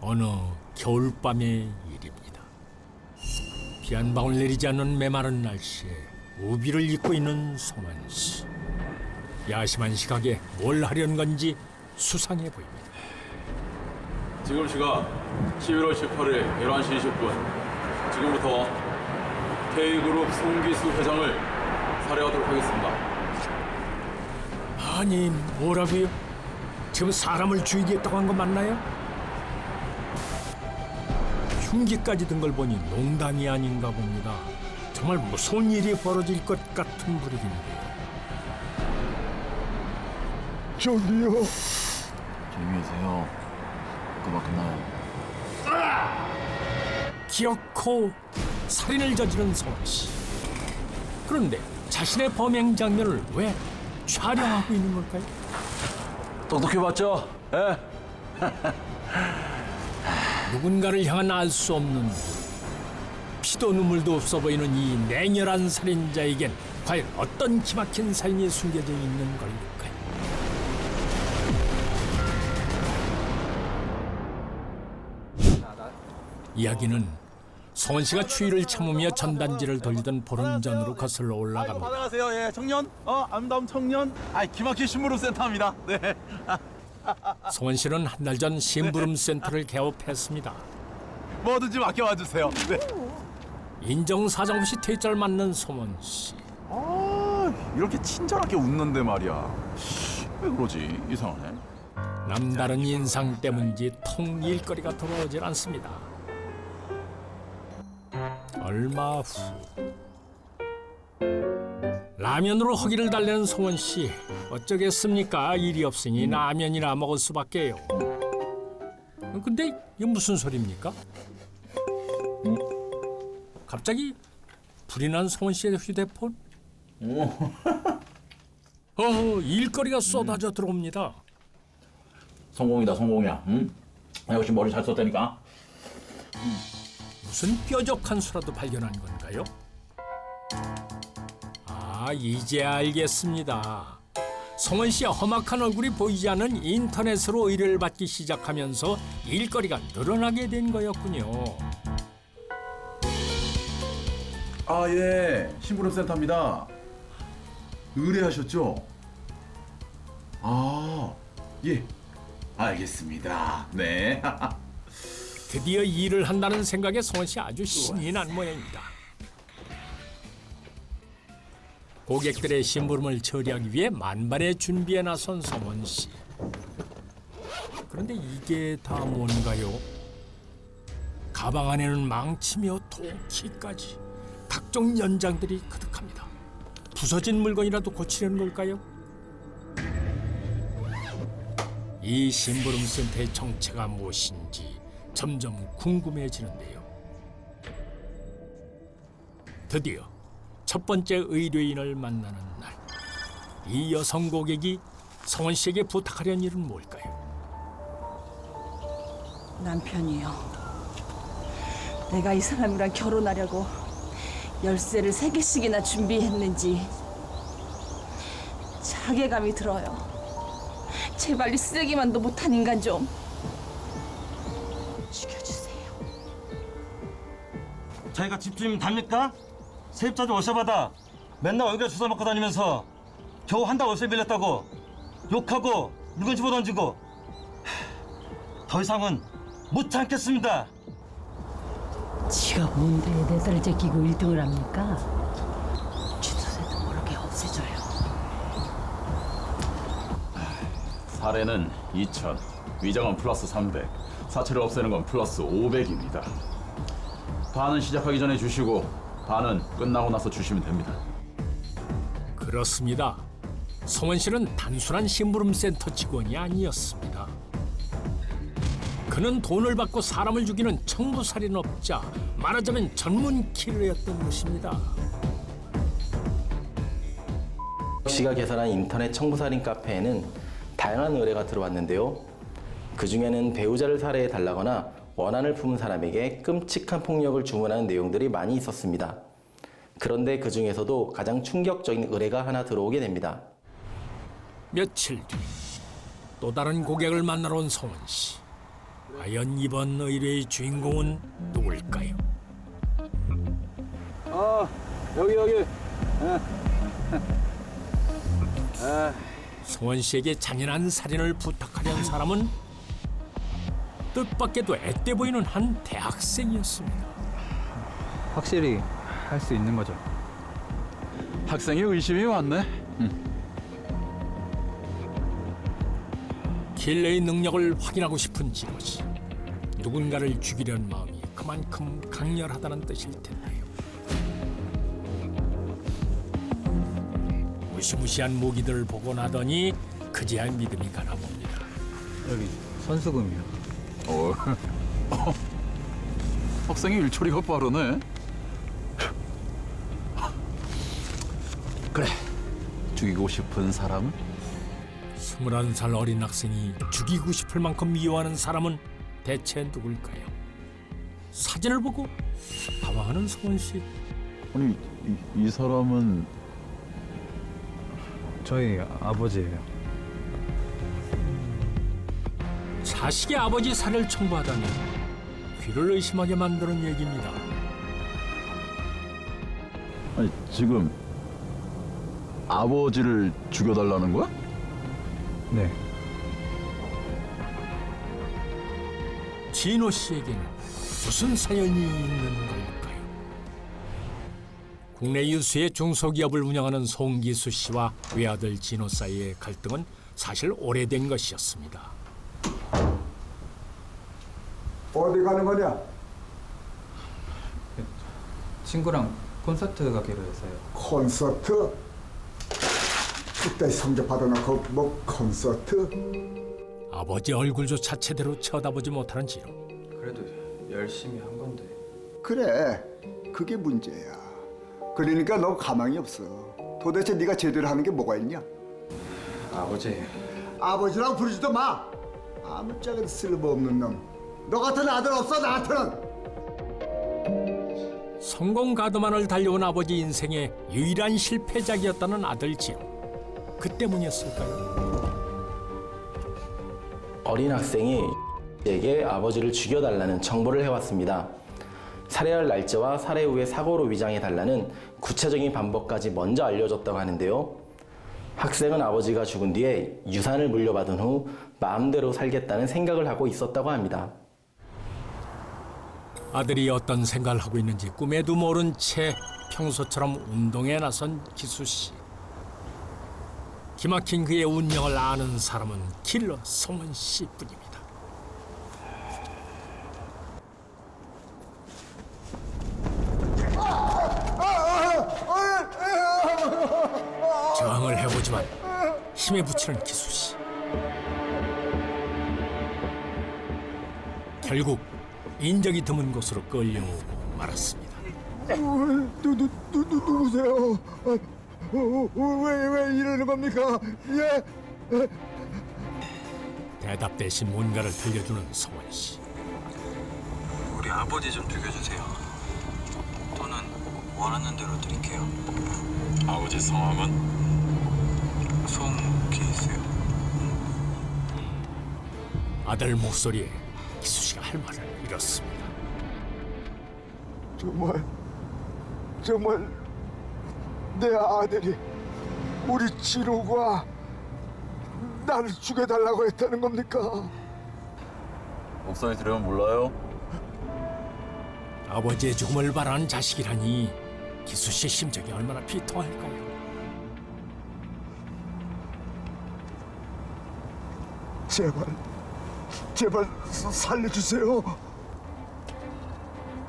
어느 겨울밤의 일입니다. 비 한 방울 내리지 않는 메마른 날씨에 우비를 입고 있는 성원 씨. 야심한 시각에 뭘 하려는 건지 수상해 보입니다. 지금 시각 11월 18일 11시 20분. 지금부터 K그룹 송기수 회장을 살해하도록 하겠습니다. 아니, 뭐라고요? 지금 사람을 죽이겠다고 한 거 맞나요? 흉기까지 든 걸 보니 농담이 아닌가 봅니다. 정말 무서운 일이 벌어질 것 같은 분위기인데요. 저기요. 조용히 해주세요. 금방 끝나요. 기어코 살인을 저지른 성원 씨. 그런데 자신의 범행 장면을 왜 촬영하고 있는 걸까요? 똑똑해봤죠? 예? 누군가를 향한 알 수 없는 피도 눈물도 없어 보이는 이 냉혈한 살인자에겐 과연 어떤 기막힌 살인이 숨겨져 있는 걸까요? 이야기는 성원 씨가 추위를 참으며 전단지를 돌리던 보름 전으로 거슬러 올라갑니다. 받아가세요. 예, 청년. 아름다운 청년. 기막힌 신무름 센터입니다. 네. 성원 씨는 한 달 전 심부름 센터를 개업했습니다. 뭐든지 맡겨와 주세요. 네. 인정사정 없이 퇴짜를 맞는 성원 씨. 이렇게 친절하게 웃는데 말이야. 왜 그러지? 이상하네. 남다른 인상 때문인지 통 일거리가 돌아오질 않습니다. 얼마 후 라면으로 허기를 달래는 성원 씨. 어쩌겠습니까? 일이 없으니 라면이나 먹을 수밖에요. 근데 이게 무슨 소리입니까? 갑자기 불이 난 성원 씨의 휴대폰? 일거리가 쏟아져 들어옵니다. 성공이다, 성공이야. 응? 역시 머리 잘 썼다니까. 무슨 뾰족한 수라도 발견한 건가요? 이제 알겠습니다. 성원 씨의 험악한 얼굴이 보이지 않는 인터넷으로 의뢰를 받기 시작하면서 일거리가 늘어나게 된 거였군요. 예. 심부름 센터입니다. 의뢰하셨죠? 예. 알겠습니다. 네. 드디어 일을 한다는 생각에 성원 씨 아주 신이 난 모양입니다. 고객들의 심부름을 처리하기 위해 만반의 준비에 나선 성원 씨. 그런데 이게 다 뭔가요? 가방 안에는 망치며 도끼까지 각종 연장들이 가득합니다. 부서진 물건이라도 고치려는 걸까요? 이 심부름 센터의 정체가 무엇인지 점점 궁금해지는데요. 드디어 첫 번째 의뢰인을 만나는 날, 이 여성 고객이 성원 씨에게 부탁하려는 일은 뭘까요? 남편이요. 내가 이 사람이랑 결혼하려고 열쇠를 3개씩이나 준비했는지 자괴감이 들어요. 제발 이 쓰레기만도 못한 인간 좀 죽여주세요. 자기가 집주인 답니까? 세입자 좀 월세 받아. 맨날 얼굴에 주워 먹고 다니면서 겨우 한 달 월세 빌렸다고 욕하고 물건 집어던지고 더 이상은 못 참겠습니다. 지가 뭔데 4달 제끼고 1등을 합니까? 주소세도 모르게 없애줘요. 살해는 2,000, 위장은 플러스 300, 사체를 없애는 건 플러스 500입니다. 반은 시작하기 전에 주시고 반은 끝나고 나서 주시면 됩니다. 그렇습니다. 성원 씨는 단순한 심부름 센터 직원이 아니었습니다. 그는 돈을 받고 사람을 죽이는 청부살인업자, 말하자면 전문 킬러였던 것입니다. 씨가 개설한 인터넷 청부살인 카페에는 다양한 의뢰가 들어왔는데요. 그중에는 배우자를 살해해달라거나 원한을 품은 사람에게 끔찍한 폭력을 주문하는 내용들이 많이 있었습니다. 그런데 그중에서도 가장 충격적인 의뢰가 하나 들어오게 됩니다. 며칠 뒤 또 다른 고객을 만나러 온 성원 씨. 과연 이번 의뢰의 주인공은 누굴까요? 여기. 성원 씨에게 잔인한 살인을 부탁하려는 사람은 뜻밖에도 앳돼 보이는 한 대학생이었습니다. 확실히 할 수 있는 거죠. 학생이 의심이 많네. 킬러의 능력을 확인하고 싶은 진호 씨. 누군가를 죽이려는 마음이 그만큼 강렬하다는 뜻일 텐데요. 무시무시한 무기들을 보고 나더니 그제야 믿음이 가나 봅니다. 여기 선수금이요. 학생이 일처리가 빠르네. 그래. 죽이고 싶은 사람은? 21살 어린 학생이 죽이고 싶을 만큼 미워하는 사람은 대체 누굴까요? 사진을 보고 당황하는 성원 씨. 아니 이 사람은 저희 아버지예요. 자식의 아버지 살해를 청구하다니 귀를 의심하게 만드는 얘기입니다. 아니 지금 아버지를 죽여달라는 거야? 네. 진호 씨에게는 무슨 사연이 있는 걸까요? 국내 유수의 중소기업을 운영하는 송기수 씨와 외아들 진호 사이의 갈등은 사실 오래된 것이었습니다. 어디 가는 거냐? 친구랑 콘서트 가기로 해서요. 콘서트? 그때 성적 받아놓고 뭐 콘서트? 아버지 얼굴조차 제대로 쳐다보지 못하는 진호. 그래도 열심히 한 건데. 그래, 그게 문제야. 그러니까 너 가망이 없어. 도대체 네가 제대로 하는 게 뭐가 있냐? 아버지. 아버지랑 부르지도 마. 아무짝에도 쓸모없는 놈. 너 같은 아들 없어 나한테는. 성공 가드만을 달려온 아버지 인생의 유일한 실패작이었다는 아들 진호. 그 때문이었을까요? 어린 학생이 에게 아버지를 죽여달라는 청보를 해왔습니다. 살해할 날짜와 살해 후의 사고로 위장해달라는 구체적인 방법까지 먼저 알려줬다고 하는데요. 학생은 아버지가 죽은 뒤에 유산을 물려받은 후 마음대로 살겠다는 생각을 하고 있었다고 합니다. 아들이 어떤 생각을 하고 있는지 꿈에도 모른 채 평소처럼 운동에 나선 기수 씨. 기막힌 그의 운명을 아는 사람은 킬러 성원 씨뿐입니다. 저항을 해보지만 힘에 부치는 기수 씨. 결국 인적이 드문 곳으로 끌려오고 말았습니다. 누구세요? 왜 이러는 겁니까? 예? 대답 대신 뭔가를 들려주는 성원 씨. 우리 아버지 좀 죽여주세요. 돈은 원하는 대로 드릴게요. 아버지 성함은? 송기수요. 아들 목소리에 기수 씨가 할 말을 잃었습니다. 정말 내 아들이 우리 진호가 나를 죽여달라고 했다는 겁니까? 목소리 들으면 몰라요? 아버지의 죽음을 바라는 자식이라니 기수 씨의 심정이 얼마나 비통할까요? 제발 살려주세요.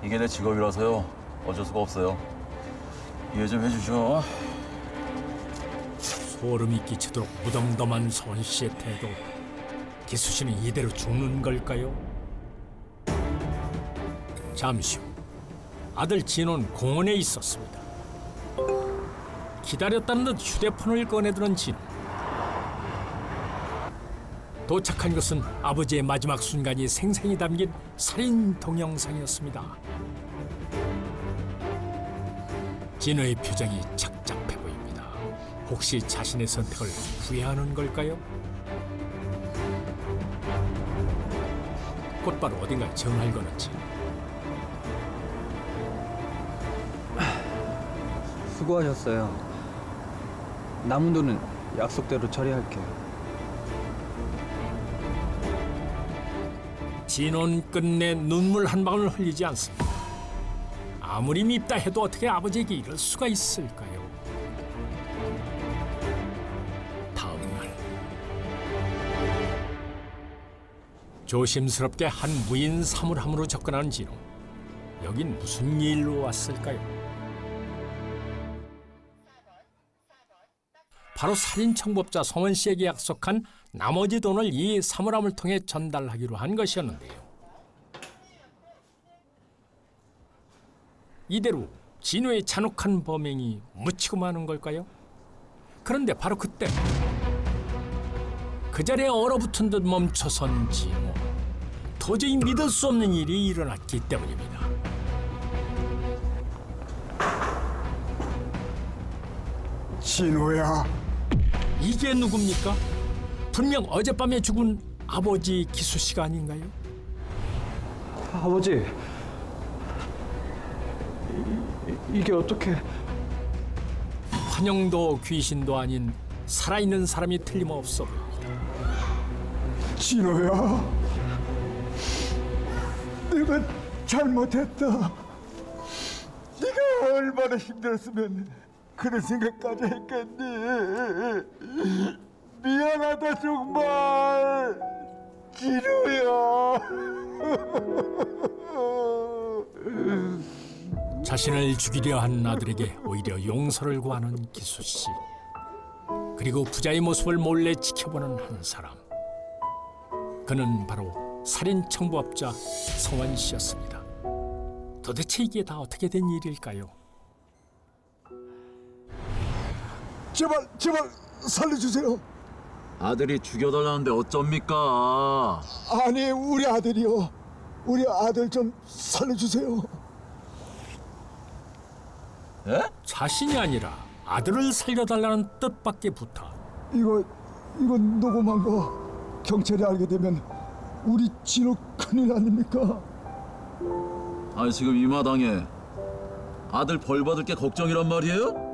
이게 내 직업이라서요. 어쩔 수가 없어요. 이해 좀 해주죠. 소름이 끼치도록 무덤덤한 성원 씨의 태도. 기수 씨는 이대로 죽는 걸까요? 잠시 후 아들 진호는 공원에 있었습니다. 기다렸다는 듯 휴대폰을 꺼내드는 진호. 도착한 것은 아버지의 마지막 순간이 생생히 담긴 살인 동영상이었습니다. 진호의 표정이 착잡해 보입니다. 혹시 자신의 선택을 후회하는 걸까요? 곧바로 어딘가에 전화를 거는지. 수고하셨어요. 남은 돈은 약속대로 처리할게요. 진호는 끝내 눈물 한 방울 흘리지 않습니다. 아무리 밉다 해도 어떻게 아버지에게 이럴 수가 있을까요? 다음 날 조심스럽게 한 무인 사물함으로 접근하는 진호. 여긴 무슨 일로 왔을까요? 바로 살인 청법자 성원 씨에게 약속한 나머지 돈을 이 사물함을 통해 전달하기로 한 것이었는데요. 이대로 진호의 잔혹한 범행이 묻히고 마는 걸까요? 그런데 바로 그때 그 자리에 얼어붙은 듯 멈춰선 진호. 도저히 믿을 수 없는 일이 일어났기 때문입니다. 진호야. 이게 누굽니까? 분명 어젯밤에 죽은 아버지 기수 씨가 아닌가요? 아버지, 이게 어떻게... 환영도 귀신도 아닌 살아있는 사람이 틀림없어 보입니다. 진호야. 내가 잘못했다. 네가 얼마나 힘들었으면 그런 생각까지 했겠니. 미안하다 정말. 진호야. 자신을 죽이려 한 아들에게 오히려 용서를 구하는 기수 씨. 그리고 부자의 모습을 몰래 지켜보는 한 사람. 그는 바로 살인 청부업자 성원 씨였습니다. 도대체 이게 다 어떻게 된 일일까요? 제발 살려주세요. 아들이 죽여달라는데 어쩝니까? 아니 우리 아들이요. 우리 아들 좀 살려주세요. 예? 자신이 아니라 아들을 살려달라는 뜻밖의 부탁. 이거 녹음한 거 경찰이 알게 되면 우리 진호 큰일 아닙니까? 아니 지금 이 마당에 아들 벌 받을 게 걱정이란 말이에요?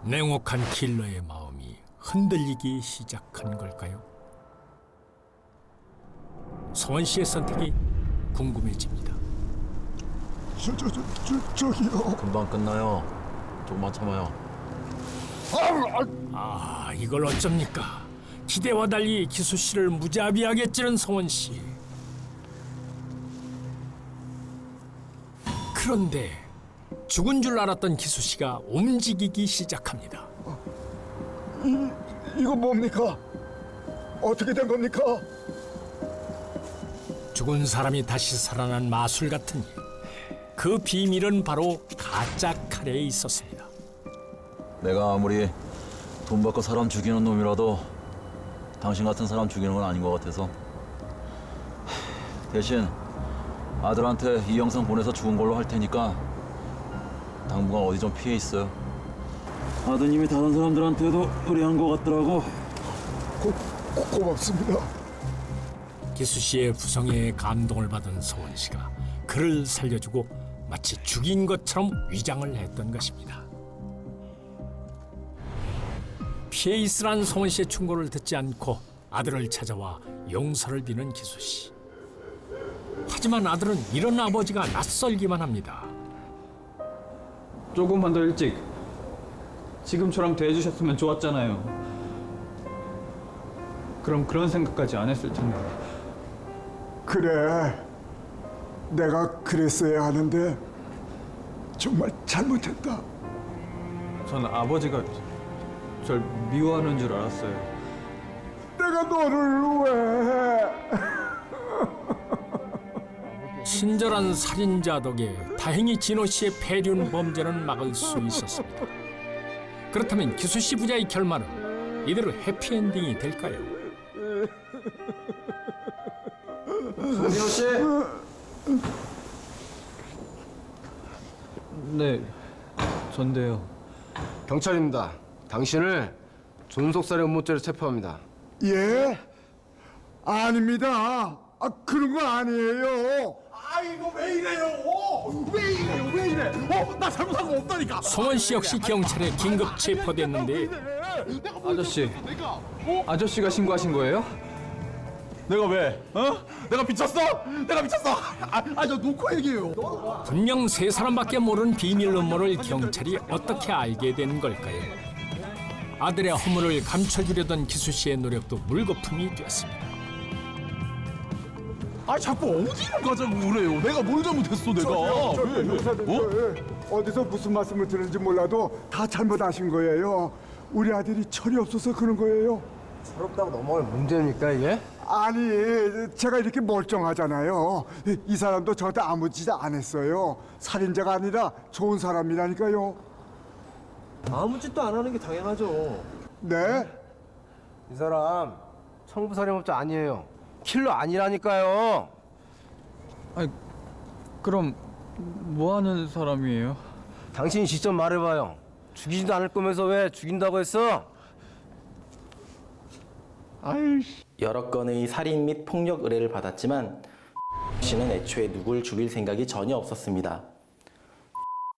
냉혹한 킬러의 마음이 흔들리기 시작한 걸까요? 성원 씨의 선택이 궁금해집니다. 저기요. 금방 끝나요. 조금만 참아요. 아, 이걸 어쩝니까? 기대와 달리 기수 씨를 무자비하게 찌른 성원 씨. 그런데 죽은 줄 알았던 기수 씨가 움직이기 시작합니다. 이거 뭡니까? 어떻게 된 겁니까? 죽은 사람이 다시 살아난 마술 같은 일. 그 비밀은 바로 가짜 칼에 있었습니다. 내가 아무리 돈 받고 사람 죽이는 놈이라도 당신 같은 사람 죽이는 건 아닌 것 같아서 대신 아들한테 이 영상 보내서 죽은 걸로 할 테니까 당분간 어디 좀 피해 있어요. 아드님이 다른 사람들한테도 의뢰한 것 같더라고. 고맙습니다. 기수 씨의 부성애에 감동을 받은 서원 씨가 그를 살려주고 마치 죽인 것처럼 위장을 했던 것입니다. 피해 있으란 서원 씨의 충고를 듣지 않고 아들을 찾아와 용서를 비는 기수 씨. 하지만 아들은 이런 아버지가 낯설기만 합니다. 조금만 더 일찍 지금처럼 대해주셨으면 좋았잖아요. 그럼 그런 생각까지 안 했을 텐데. 그래. 내가 그랬어야 하는데 정말 잘못했다. 전 아버지가 절 미워하는 줄 알았어요. 내가 너를 왜? 친절한 살인자 덕에 다행히 진호 씨의 폐륜 범죄는 막을 수 있었습니다. 그렇다면 기수 씨 부자의 결말은 이대로 해피엔딩이 될까요? 송진호 씨. 네, 전데요. 경찰입니다. 당신을 존속살인 음모죄로 체포합니다. 예? 아닙니다. 그런 거 아니에요. 이거 왜 이래요? 왜 이래? 나 잘못한 거 없다니까. 송원 씨 역시 경찰에 긴급 체포됐는데 아저씨가 신고하신 거예요? 내가 왜? 내가 미쳤어? 저 놓고 얘기해요. 분명 세 사람밖에 모르는 비밀 음모를 경찰이 어떻게 알게 된 걸까요? 아들의 허물을 감춰주려던 기수 씨의 노력도 물거품이 되었습니다. 자꾸 어디를 가자고 그래요? 내가 뭘 잘못했어, 내가? 왜? 형사들, 어디서 무슨 말씀을 들은지 몰라도 다 잘못하신 거예요. 우리 아들이 철이 없어서 그런 거예요. 서럽다고 넘어갈 문제입니까 이게? 아니, 제가 이렇게 멀쩡하잖아요. 이 사람도 저한테 아무 짓 안 했어요. 살인자가 아니라 좋은 사람이라니까요. 아무 짓도 안 하는 게 당연하죠. 네? 이 사람 청부살인업자 아니에요. 킬러 아니라니까요. 그럼 뭐 하는 사람이에요? 당신이 직접 말해봐요. 죽이지도 않을 거면서 왜 죽인다고 했어? 여러 건의 살인 및 폭력 의뢰를 받았지만 씨는 애초에 누굴 죽일 생각이 전혀 없었습니다.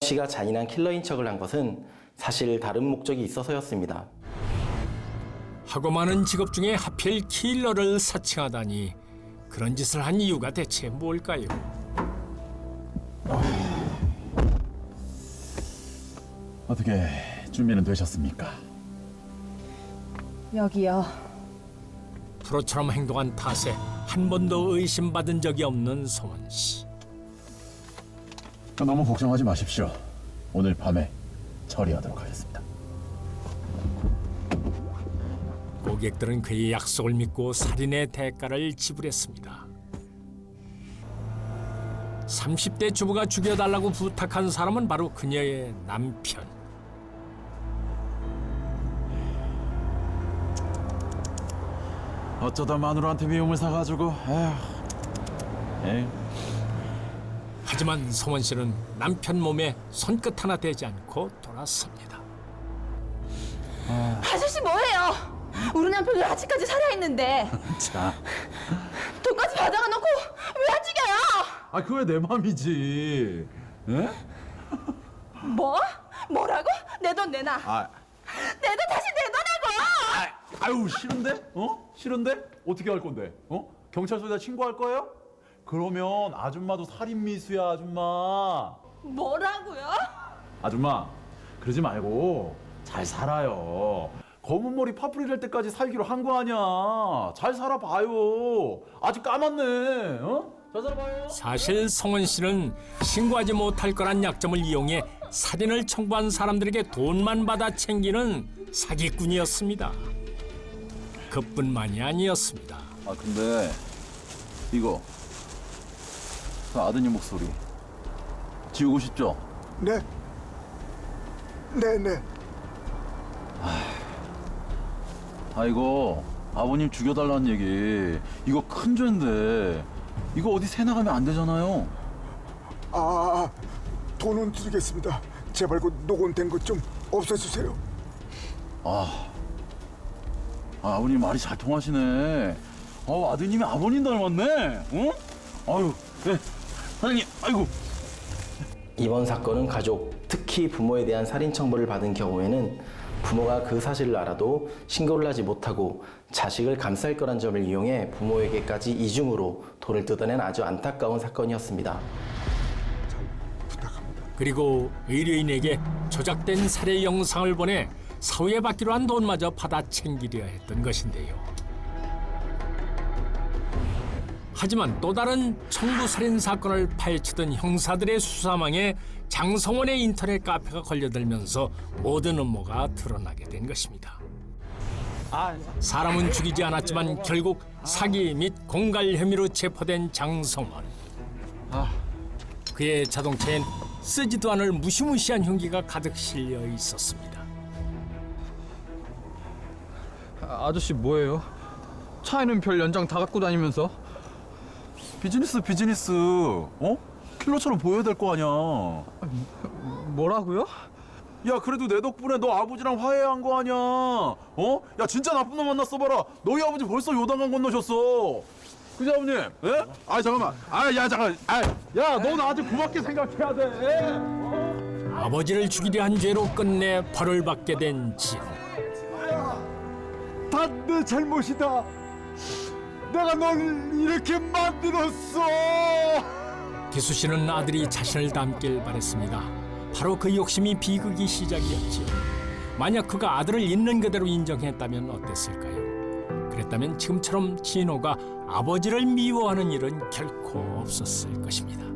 씨가 잔인한 킬러인 척을 한 것은 사실 다른 목적이 있어서였습니다. 하고 많은 직업 중에 하필 킬러를 사칭하다니 그런 짓을 한 이유가 대체 뭘까요? 어떻게 준비는 되셨습니까? 여기요. 프로처럼 행동한 탓에 한 번도 의심받은 적이 없는 송원 씨. 너무 걱정하지 마십시오. 오늘 밤에 처리하도록 하겠습니다. 고객들은 그의 약속을 믿고 살인의 대가를 지불했습니다. 30대 주부가 죽여달라고 부탁한 사람은 바로 그녀의 남편. 어쩌다 마누라한테 미움을 사가지고 에휴. 하지만 송원 씨는 남편 몸에 손끝 하나 대지 않고 돌아섭니다. 아저씨 뭐해요? 우리 남편은 아직까지 살아있는데 자, 돈까지 받아가 놓고 왜 안 죽여요? 그게 내 맘이지. 예? 뭐? 뭐라고? 내 돈 내놔. 내 돈 다시 내놔라고! 아유, 싫은데? 싫은데? 어떻게 할 건데? 경찰서에다 신고할 거예요? 그러면 아줌마도 살인 미수야, 아줌마. 뭐라고요? 아줌마, 그러지 말고 잘 살아요. 검은 머리 파뿌리 될 때까지 살기로 한 거 아니야. 잘 살아봐요. 아직 까맣네. 잘 살아봐요. 사실 송원 씨는 신고하지 못할 거란 약점을 이용해 살인을 청구한 사람들에게 돈만 받아 챙기는 사기꾼이었습니다. 그뿐만이 아니었습니다. 근데 이거 그 아드님 목소리 지우고 싶죠? 네. 이거 아버님 죽여달라는 얘기 이거 큰 죄인데 이거 어디 새 나가면 안 되잖아요. 돈은 드리겠습니다. 제발 그 녹음된 것 좀 없애주세요. 아버님 말이 잘 통하시네. 아드님이 아버님 닮았네. 아유, 네. 사장님, 아이고. 이번 사건은 가족, 특히 부모에 대한 살인 청부를 받은 경우에는 부모가 그 사실을 알아도 신고를 하지 못하고 자식을 감쌀 거란 점을 이용해 부모에게까지 이중으로 돈을 뜯어낸 아주 안타까운 사건이었습니다. 그리고 의뢰인에게 조작된 살해 영상을 보내 사후에 받기로 한 돈마저 받아 챙기려 했던 것인데요. 하지만 또 다른 청부 살인 사건을 파헤치던 형사들의 수사망에 장성원의 인터넷 카페가 걸려들면서 모든 음모가 드러나게 된 것입니다. 사람은 죽이지 않았지만 결국 사기 및 공갈 혐의로 체포된 장성원. 그의 자동차엔 쓰지도 않을 무시무시한 흉기가 가득 실려 있었습니다. 아저씨 뭐예요? 차에는 별 연장 다 갖고 다니면서? 비즈니스. 킬러처럼 보여야 될 거 아니야. 뭐라고요? 야, 그래도 내 덕분에 너 아버지랑 화해한 거 아니야. 야, 진짜 나쁜 놈 만났어 봐라. 너희 아버지 벌써 요단강 건너셨어. 그죠 아버님? 예? 아 잠깐만. 야 잠깐. 야 너는 아직 고맙게 생각해야 돼. 아버지를 죽이려 한 죄로 끝내 벌을 받게 된 진호. 다 내 잘못이다. 내가 널 이렇게 만들었어. 기수 씨는 아들이 자신을 닮길 바랬습니다. 바로 그 욕심이 비극이 시작이었지요. 만약 그가 아들을 있는 그대로 인정했다면 어땠을까요? 그랬다면 지금처럼 진호가 아버지를 미워하는 일은 결코 없었을 것입니다.